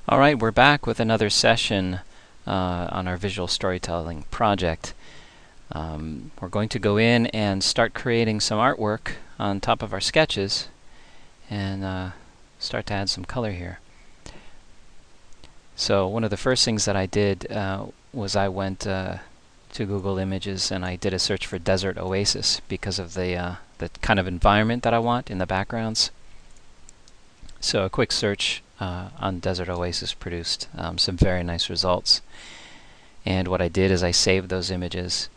Alright, we're back with another session on our visual storytelling project. We're going to go in and start creating some artwork on top of our sketches and start to add some color here. So one of the first things that I did was I went to Google Images and I did a search for desert oasis because of the kind of environment that I want in the backgrounds. So a quick search on desert oasis produced some very nice results. And what I did is I saved those images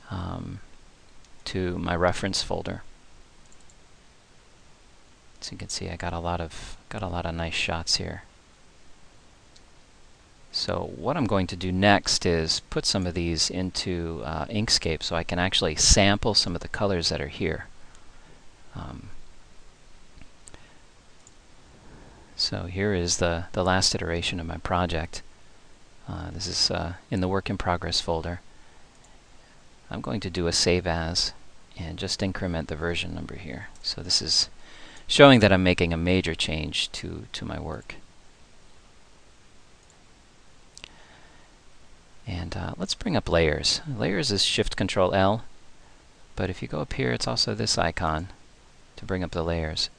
to my reference folder. So you can see I got a lot of nice shots here. So what I'm going to do next is put some of these into Inkscape so I can actually sample some of the colors that are here. So here is the last iteration of my project. This is in the work in progress folder. I'm going to do a save as and just increment the version number here. So this is showing that I'm making a major change to my work. And let's bring up layers. Layers is Shift-Control-L, but if you go up here, it's also this icon to bring up the layers.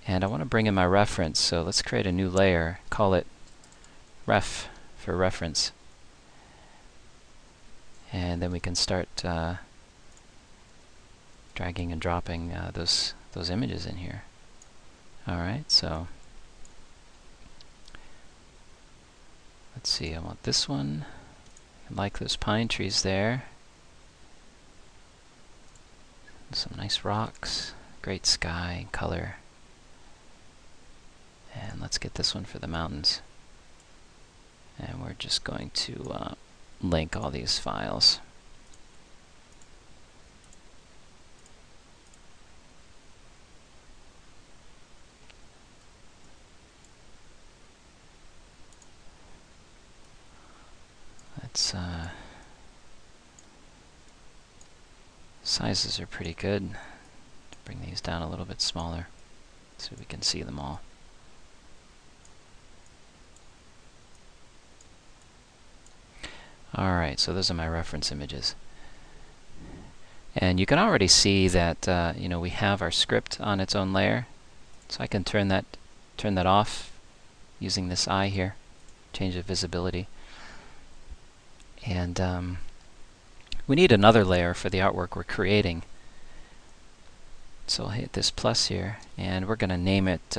And I want to bring in my reference, so let's create a new layer, call it Ref for reference. And then we can start dragging and dropping those images in here. Alright, so let's see, I want this one. I like those pine trees there. Some nice rocks, great sky and color. And let's get this one for the mountains. And we're just going to link all these files. Let's sizes are pretty good. Bring these down a little bit smaller so we can see them all. Alright, so those are my reference images. And you can already see that we have our script on its own layer. So I can turn that off using this eye here, change the visibility. And we need another layer for the artwork we're creating. So I'll hit this plus here, and we're going to name it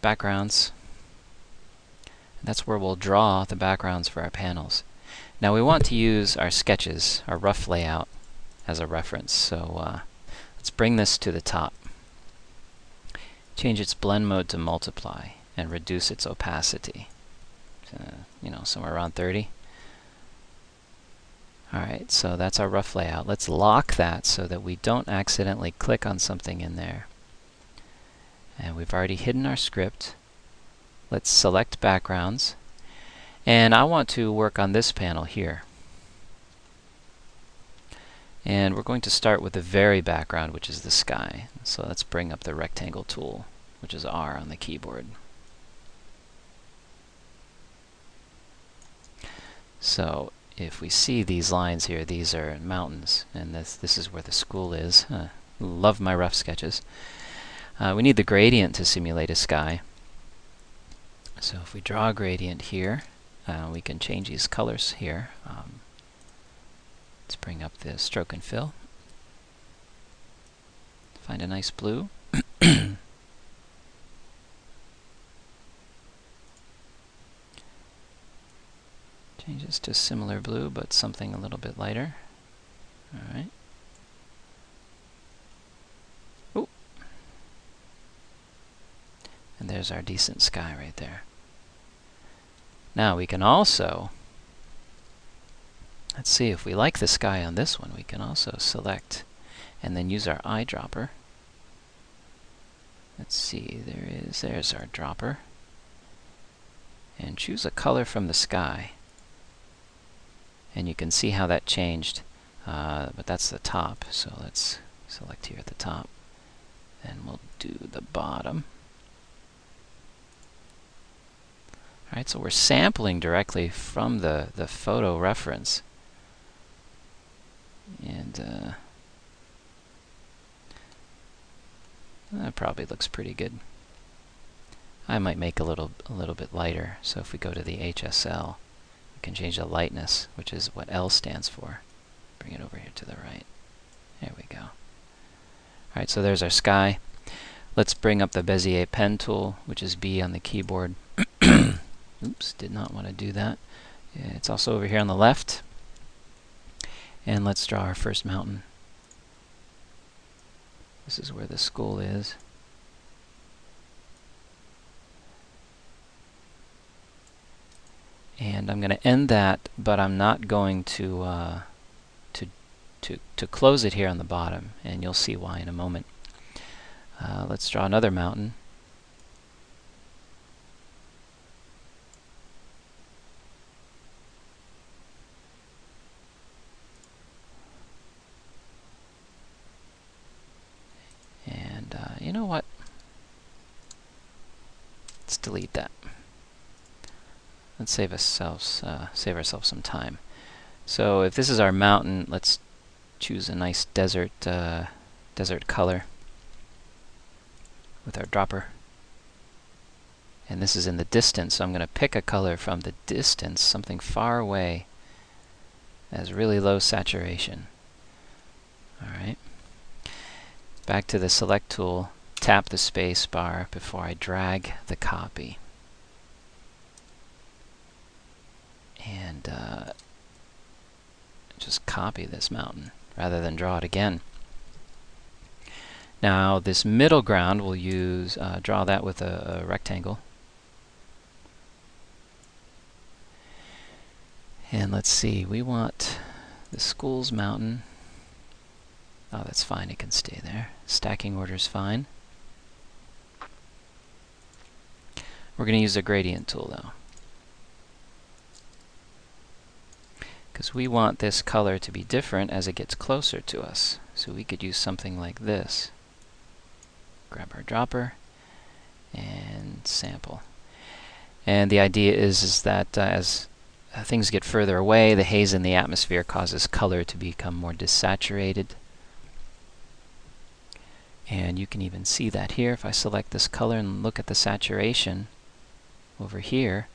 backgrounds. That's where we'll draw the backgrounds for our panels. Now we want to use our sketches, our rough layout, as a reference. So let's bring this to the top. Change its blend mode to multiply and reduce its opacity. Somewhere around 30. Alright, so that's our rough layout. Let's lock that so that we don't accidentally click on something in there. And we've already hidden our script. Let's select backgrounds, and I want to work on this panel here. And we're going to start with the very background, which is the sky. So let's bring up the rectangle tool, which is R on the keyboard. So if we see these lines here, these are mountains, and this is where the school is. Love my rough sketches. We need the gradient to simulate a sky. So if we draw a gradient here, we can change these colors here. Let's bring up the stroke and fill. Find a nice blue. Change this to similar blue, but something a little bit lighter. Alright. Ooh. And there's our decent sky right there. Now we can also, let's see, if we like the sky on this one, we can also select and then use our eyedropper. Let's see, there's our dropper. And choose a color from the sky. And you can see how that changed, but that's the top, so let's select here at the top. And we'll do the bottom. Right, so we're sampling directly from the photo reference. And that probably looks pretty good. I might make a little bit lighter. So if we go to the HSL, we can change the lightness, which is what L stands for. Bring it over here to the right. There we go. Alright, so there's our sky. Let's bring up the Bezier pen tool, which is B on the keyboard. Oops, did not want to do that. It's also over here on the left. And let's draw our first mountain. This is where the school is. And I'm going to end that, but I'm not going to close it here on the bottom, and you'll see why in a moment. Let's draw another mountain. And you know what? Let's delete that. Let's save ourselves some time. So if this is our mountain, let's choose a nice desert color with our dropper. And this is in the distance, so I'm going to pick a color from the distance, something far away, that has really low saturation. Alright. Back to the select tool, tap the space bar before I drag the copy. And just copy this mountain rather than draw it again. Now this middle ground we'll use, draw that with a rectangle. And let's see, we want the school's mountain. Oh, that's fine, it can stay there. Stacking order is fine. We're going to use a gradient tool though, because we want this color to be different as it gets closer to us. So we could use something like this. Grab our dropper and sample. And the idea is that as things get further away, the haze in the atmosphere causes color to become more desaturated. And you can even see that here. If I select this color and look at the saturation over here,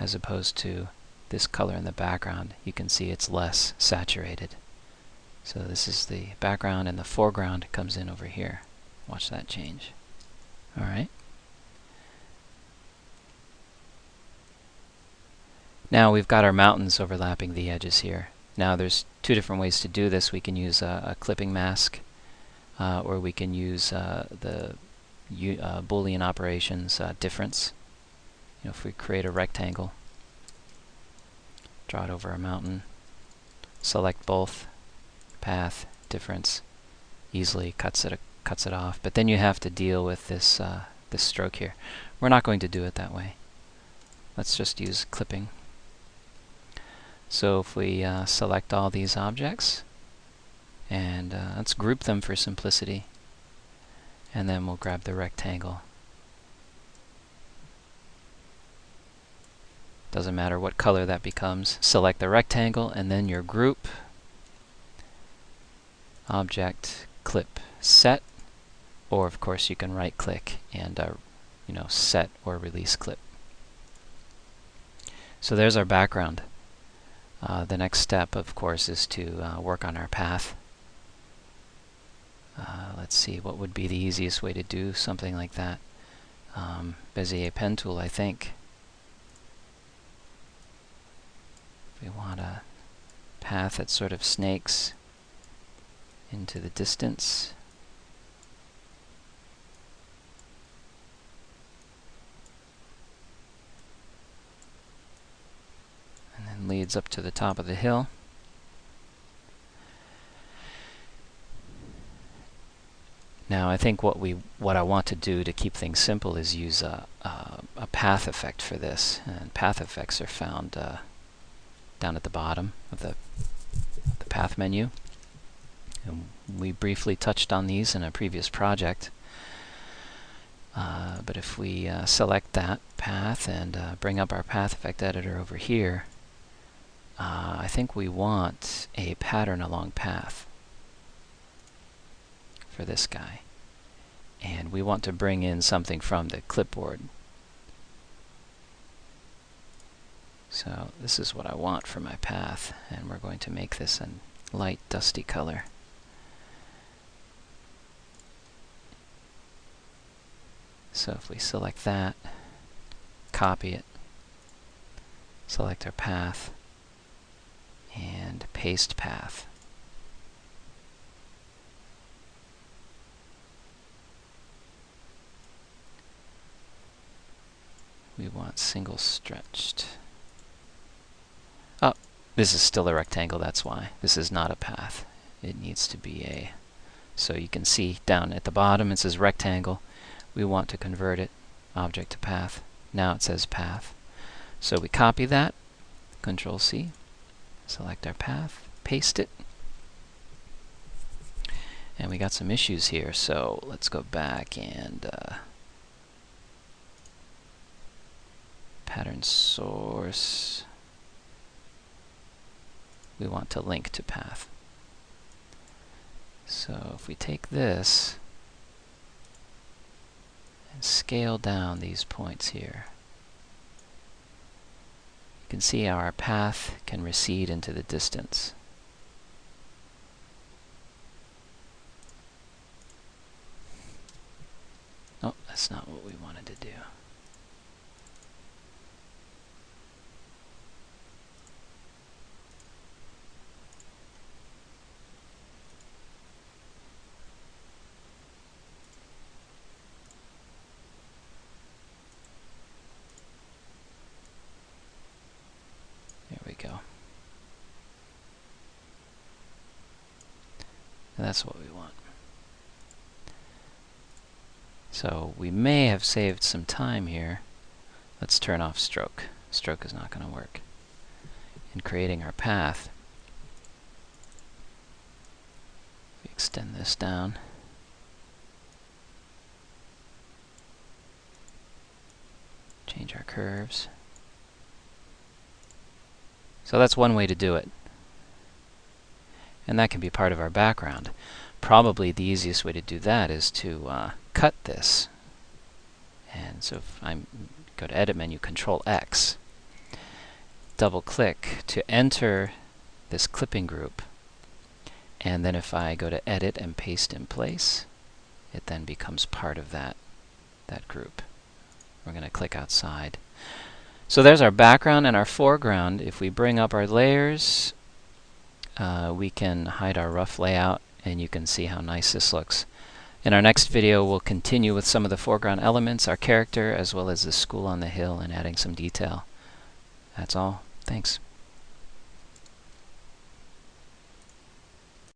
as opposed to this color in the background, you can see it's less saturated. So this is the background, and the foreground comes in over here. Watch that change. Alright. Now we've got our mountains overlapping the edges here. Now there's two different ways to do this. We can use a clipping mask, or we can use the Boolean operations difference. If we create a rectangle, draw it over a mountain, select both, path, difference, easily cuts it off. But then you have to deal with this this stroke here. We're not going to do it that way. Let's just use clipping. So if we select all these objects, and let's group them for simplicity, and then we'll grab the rectangle. Doesn't matter what color that becomes. Select the rectangle and then your group, object, clip, set, or of course you can right click and set or release clip. So there's our background. The next step, of course, is to work on our path. Let's see, what would be the easiest way to do something like that? Bezier pen tool, I think. We want a path that sort of snakes into the distance. And then leads up to the top of the hill. Now I think what I want to do to keep things simple is use a path effect for this. And path effects are found down at the bottom of the path menu. And we briefly touched on these in a previous project. But if we select that, path and bring up our path effect editor over here, I think we want a pattern along path for this guy. And we want to bring in something from the clipboard. So this is what I want for my path, and we're going to make this a light dusty color. So if we select that, copy it, select our path, and paste path. We want single stretched. Oh, this is still a rectangle, that's why. This is not a path. It needs to be a... So you can see down at the bottom it says rectangle. We want to convert it, object to path. Now it says path. So we copy that, Control C, select our path, paste it. And we got some issues here, so let's go back and pattern source. We want to link to path. So if we take this and scale down these points here, you can see how our path can recede into the distance. Oh, that's not what we wanted to do. There we go. And that's what we want. So we may have saved some time here. Let's turn off stroke. Stroke is not going to work. In creating our path, we extend this down. Change our curves. So that's one way to do it. And that can be part of our background. Probably the easiest way to do that is to cut this. And so if I go to Edit menu, Control X, double click to enter this clipping group. And then if I go to Edit and Paste in Place, it then becomes part of that group. We're going to click outside. So there's our background and our foreground. If we bring up our layers, we can hide our rough layout, and you can see how nice this looks. In our next video, we'll continue with some of the foreground elements, our character, as well as the school on the hill, and adding some detail. That's all. Thanks.